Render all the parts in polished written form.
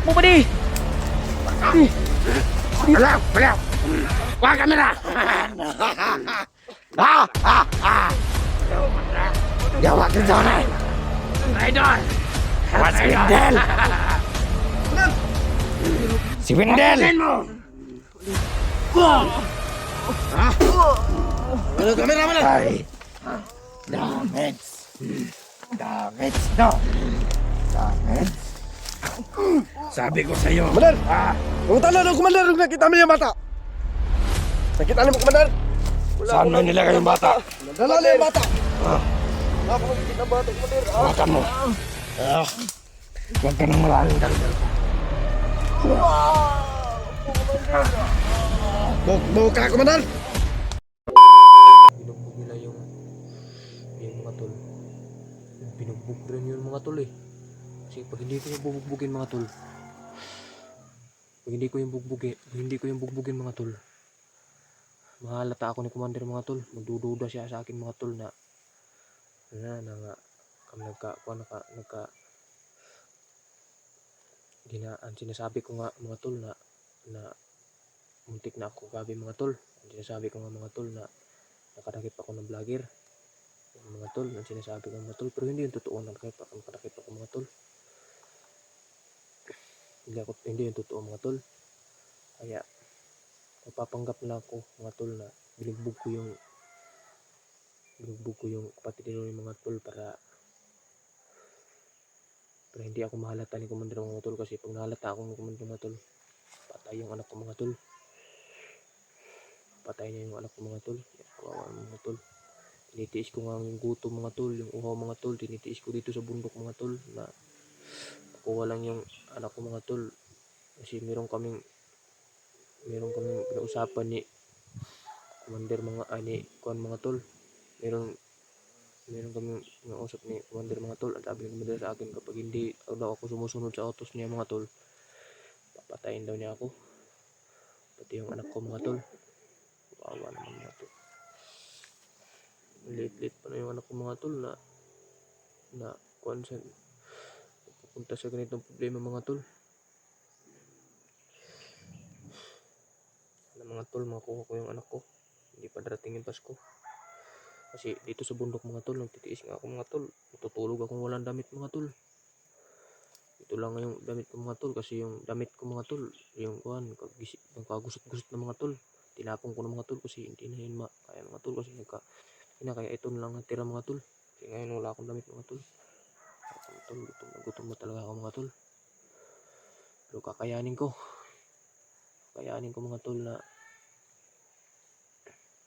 Takbo ba di? Wala! Wala kami na! Yawa ka doon eh! Idol! Si Wendel! Si Wendel! Ano kami naman eh? Ay! Damage! Damage no! Damage! Sabi ko sa'yo! Komandan! Pumunta na ng komandan nung nakita mo yung bata! Nakita niyo mo, komandan? Saan mo nilagay yung bata? Nadala na yung bata! Wala ko nakikita ang bata, komandan! Hawakan mo! Huwag ka nang maraming daldal. Buka, komandan! Binugbog nila yung mga tol. Binugbog rin yung mga tol eh. Kasi pag hindi ko yung bubugbugin mga tol, pag hindi ko yung bugbugin mga tol, mahalata ako ni Commander mga tol. Magdududa siya sa akin mga tol na nga ang sinasabi ko nga mga tol na muntik na ako gabi mga tol. Ang sinasabi ko nga mga tol na nakadakip ako ng vlogger mga tol. Ang sinasabi ko mga tol, pero hindi yung totoo. Nakadakip ako mga tol. Hindi yung totoo mga tol. Kaya mapapanggap na ako mga tol na binugbog ko yung kapatid nila yung mga tol para hindi ako mahalata ni Commander mga tol. Kasi pag nahalata ako ni Commander mga tol, patay yung anak ko mga tol. Patay niya yung anak ko mga tol. Kawawa mga tol. Tinitiis ko nga yung gutom mga tol, yung uhaw mga tol. Tinitiis ko dito sa bundok mga tol na kuha lang yung anak ko mga tol. Kasi meron kaming pinausapan ni Commander mga tol. Meron kaming nausap ni Commander mga tol. At sabi ni Commander sa akin, kapag hindi daw ako sumusunod sa utos niya mga tol, papatayin daw niya ako. Pati yung anak ko mga tol. Kawawa naman mga tol. Late pa na yung anak ko mga tol na pupunta sa ganitong problema mga tol. Mga tol, makuha ko yung anak ko. Hindi pa darating yung Pasko. Kasi dito sa bundok mga tol, nagtitiis nga ako mga tol. Natutulog akong walang damit mga tol. Ito lang yung damit ko mga tol. Kasi yung damit ko mga tol, yung kagusot-gusot na mga tol, tinapon ko na mga tol kasi hindi na yun kaya mga tol. Kasi kaya ito na lang natira mga tol. Kasi ngayon wala akong damit mga tol. Gutom na talaga ako mga tol. Pero kakayanin ko mga tol na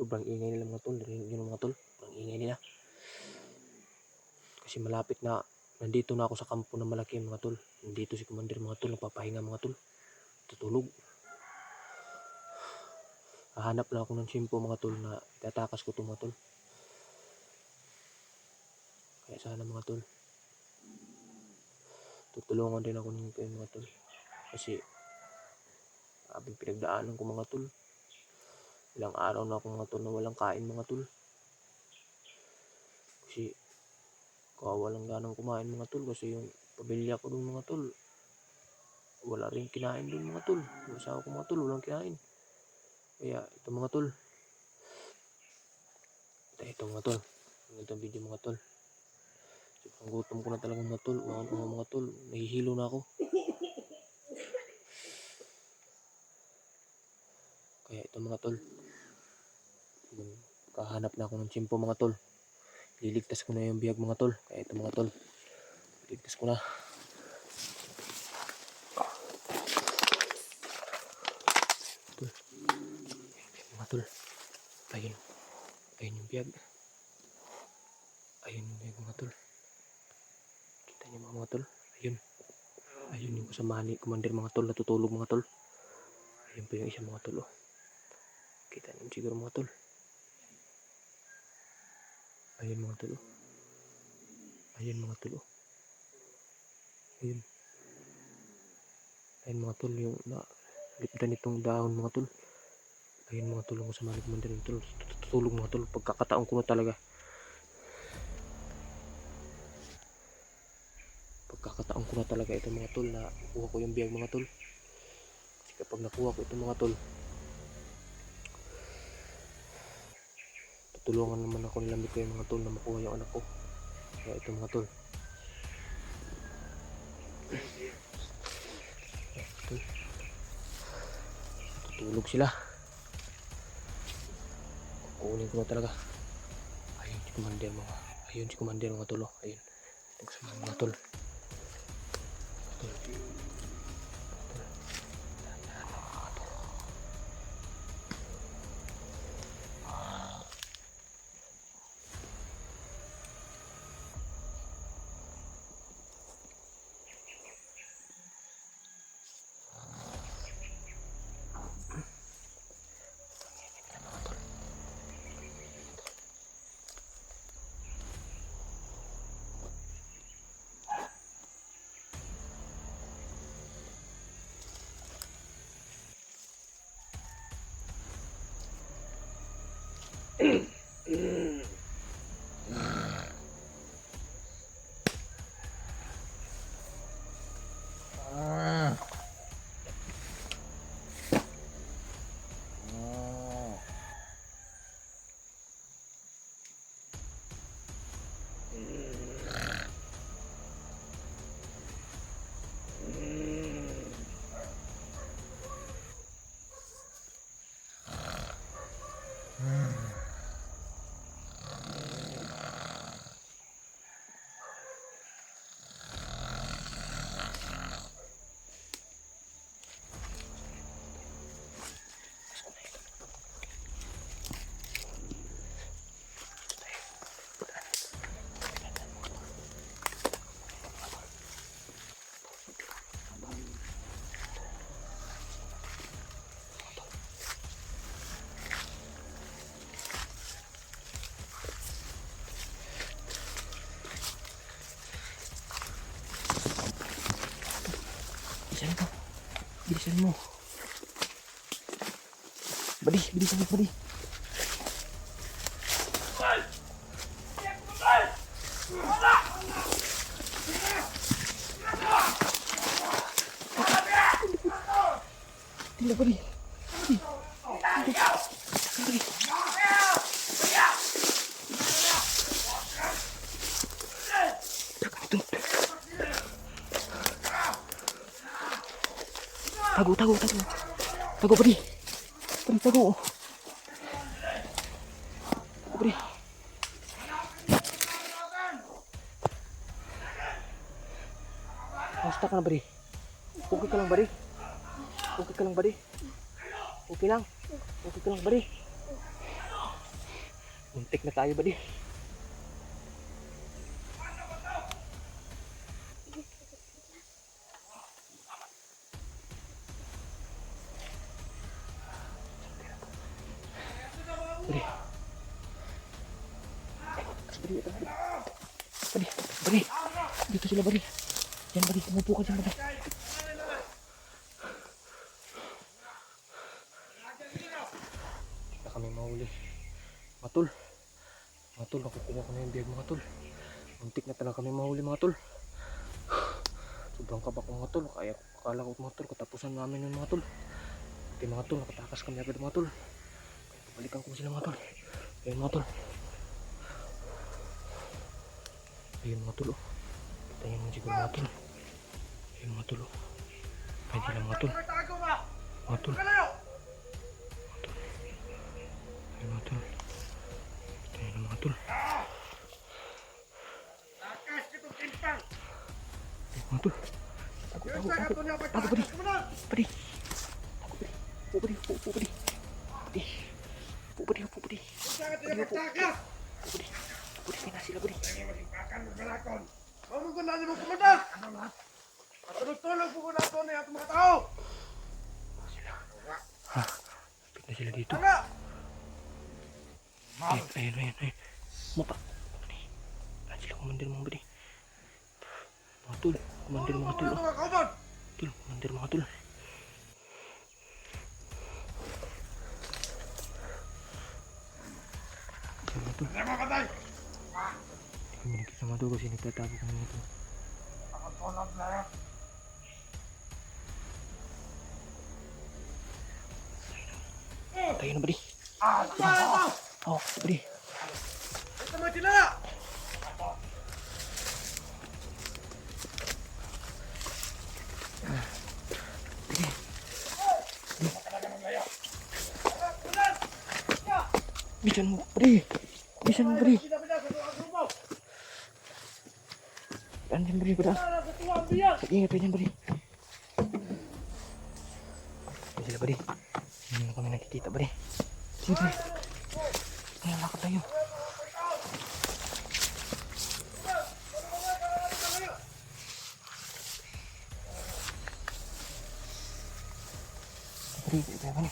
sobrang ingay nila mga tol. Yun mga tol, sobrang ingay nila. Kasi malapit na, nandito na ako sa kampo na malaki mga tol. Nandito si Commander mga tol, nagpapahinga mga tol. Tutulog. Hahanap lang ako ng simpo mga tol na tatakas ko to mga tol. Kaya sana mga tol, tutulungan din ako ng mga tol. Kasi abing pinagdaanan ko mga tol. Ilang araw na ako mga tol na walang kain mga tol. Kasi kawawa lang ganang kumain mga tol. Kasi yung pamilya ko dun mga tol, wala rin kinain dun mga tol. Yung asawa ko mga tol, walang kinain. Kaya ito mga tol, ito mga tol, itong video mga tol. Ang gutom ko na talaga mga tol. Mga tol, nahihilo na ako. Kaya ito mga tol, kahanap na ako ng tsimpo mga tol. Liligtas ko na yung biyag mga tol. Kaya ito mga tol, liligtas ko na. Mga tol, ayun yung biyag. Ayun yung biyag mga tol. Kita niyo mga tol, ayun yung kasamahan ni Commander mga tol, natutulog mga tol. Ayun pa yung isa mga tol. Kita niyo siguro mga tol. Ayun mga tol. Ayun mga tol. Ayun mga tol, yung lipdan itong dahon mga tol. Ayun mga tol, ang kasamahan ni Commander mga tol. Tutulog mga tol, pagkakataon ko na talaga. Taon ko na talaga ito mga tol na kuha ko yung biyag mga tol. Kasi kapag nakuha ko ito mga tol, tutulungan naman ako nila Mikoy mga tol na makuha yung anak ko. Kaya ito mga tol. Tutulog sila. Kukunin ko na talaga. Ayun si Commander mga tol. Ayun. Mga tol. Bilisan mo. Bilisan mo, Badi. Tila, Badi. Tago, Badi. Tago. Badi. Basta ka na, Badi. Okay ka lang, Badi. Okay lang, Badi. Muntik na tayo, Badi. Badi. Dito sila, Badi. Yan, Badi. Umupo ka dyan, Badi. Hindi na kami mahuli. Mga tol, nakukuha ko na yung biyag, mga tol. Muntik na talaga kami mahuli, mga tol. Sobrang kaba ko, mga tol. Kaya akala ko, mga tol, katapusan namin yung mga tol. Pati mga tol, nakatakas kami agad, mga tol. Kaya pabalikan ko sila, mga tol. Ayun, mga tol. Ayun, mga tol, oh. Kita nyo naman siguro, mga tol. Ayun, mga tol, oh. Pwede lang, mga tol. Mga tol. Ayun, mga tol. Kita nyo naman, mga tol. Ayun, mga tol. Tago, Badi. Badi. Tago, Badi. Upo, Badi. Kaya na sila, Badi. Kamu ko na mo kumanda. Patulog-tulog po ko na ito na yung mga tao. Ha? Kapit na sila dito. Ayun. Mapa. Ayan sila, Commander, mga Badi. Mga tol. Commander, mga tol. Commander, mga tol. Mga tol. Hindi kami nakita, mga tol, kasi nagtatago kami, mga tol. Tayo na, buddy. Oh, buddy. Ito mga tinala! Bisan mo, buddy. Bisan mo, buddy. Andiyan, buddy, buddy. Ingat ka dyan, buddy. Ayan sila, buddy. Hindi na kami nakikita, buddy. Sige, buddy. Ayan, lakad tayo. Buddy, buddy, buddy.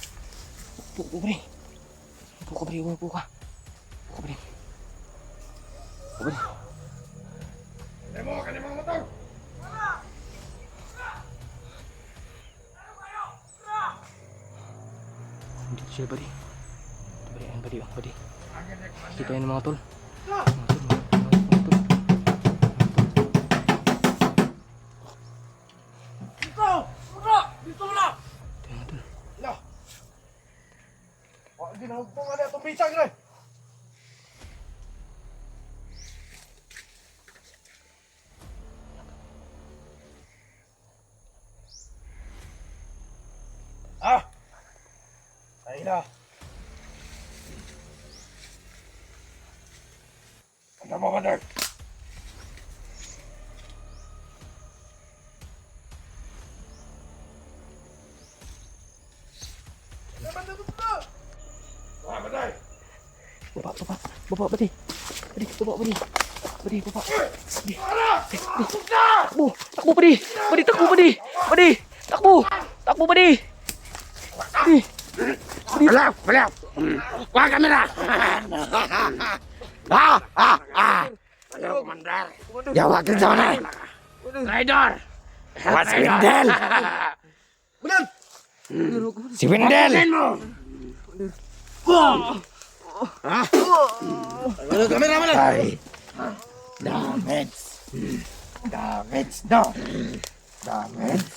Upo, buddy. Upo ka, buddy. Upo ka. Upo ka, buddy. Upo, buddy. Kanimo motor! Dito siya, buddy. Buddy, ayan, buddy. Oh, buddy. Kita yan mga tol. Mga tol, mga tol. Dito! Muna! Dito na! Ito yung mga tol. Hala! Wala ginahugpungan na itong bisag na. Ah! Ay na! Ano mo ba, Dirk? Baba, baba. Baba, buddy. Buddy, baba, buddy. Buddy, baba. Buddy. Takbo! Takbo, buddy! Buddy, takbo, buddy! Buddy! Takbo! Takbo, buddy! Buddy! Wala! Wala! Wala kamera! Ayaw, Commander! Yawa ka dyan eh! Traidor! Si Wendel! Bulan! Si Wendel! Ano kamera mo na? Ay! Damage! Damage, no! Damage!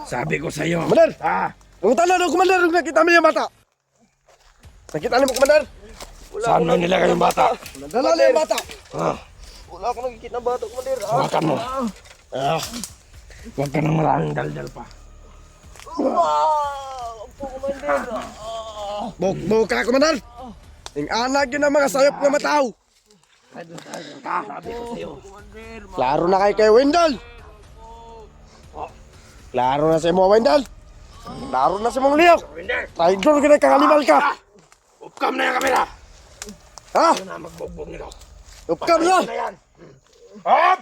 Sabi ko sa'yo! Commander! Ah! Nangutan na, Commander! Huwag nakita mo yung bata! Nakita mo, Commander? Saan mo nilagay yung bata? Nadala na yung bata! Ah! Wala akong nakikita ng bata, Commander! Hawakan mo! Ah! Huwag ka nang maraming daldal pa! Buk ka, Commander! Yung anak yun ang mga sayop na matao! Sabi ko sa'yo! Klaro na kay Wendell! Klaro na sa mo, Wendell! Klaro na sa mong liyok! Wendel! Traitor ka na, kakalimal ka! Upcam na yung kamera! Ha? Ano na magbugbog nito? Upkam na! Ano yan? Up!